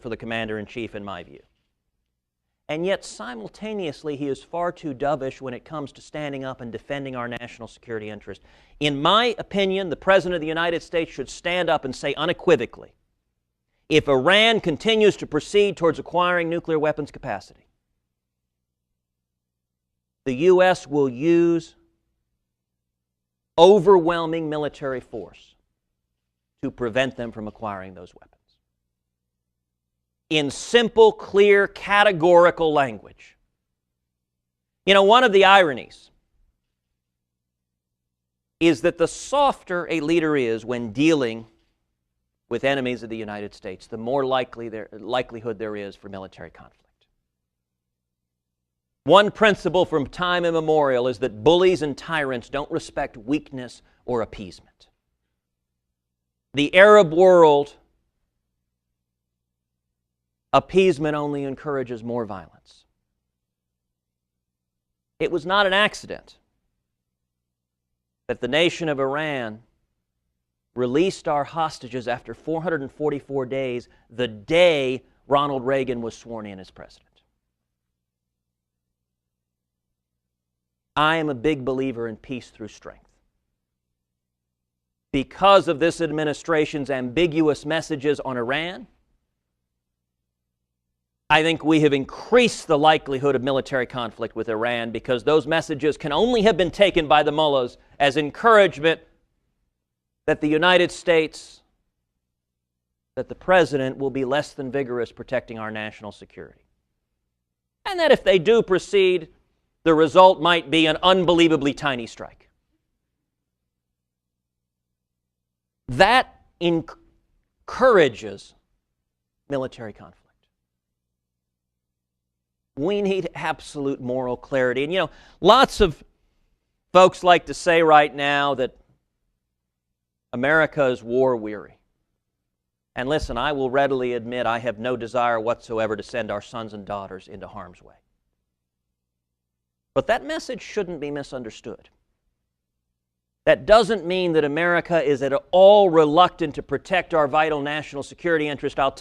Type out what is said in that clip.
for the commander-in-chief, in my view. And yet, simultaneously, he is far too dovish when it comes to standing up and defending our national security interest. In my opinion, the President of the United States should stand up and say unequivocally, if Iran continues to proceed towards acquiring nuclear weapons capacity, the U.S. will use overwhelming military force to prevent them from acquiring those weapons. In simple, clear, categorical language. You know, one of the ironies is that the softer a leader is when dealing with enemies of the United States, the more likelihood there is for military conflict. One principle from time immemorial is that bullies and tyrants don't respect weakness or appeasement. The Arab world, appeasement only encourages more violence. It was not an accident that the nation of Iran released our hostages after 444 days, the day Ronald Reagan was sworn in as president. I am a big believer in peace through strength. Because of this administration's ambiguous messages on Iran, I think we have increased the likelihood of military conflict with Iran because those messages can only have been taken by the mullahs as encouragement that the United States, that the President will be less than vigorous protecting our national security. And that if they do proceed, the result might be an unbelievably tiny strike. That encourages military conflict. We need absolute moral clarity. And you know, lots of folks like to say right now that America is war-weary. And listen, I will readily admit I have no desire whatsoever to send our sons and daughters into harm's way. But that message shouldn't be misunderstood. That doesn't mean that America is at all reluctant to protect our vital national security interest. I'll tell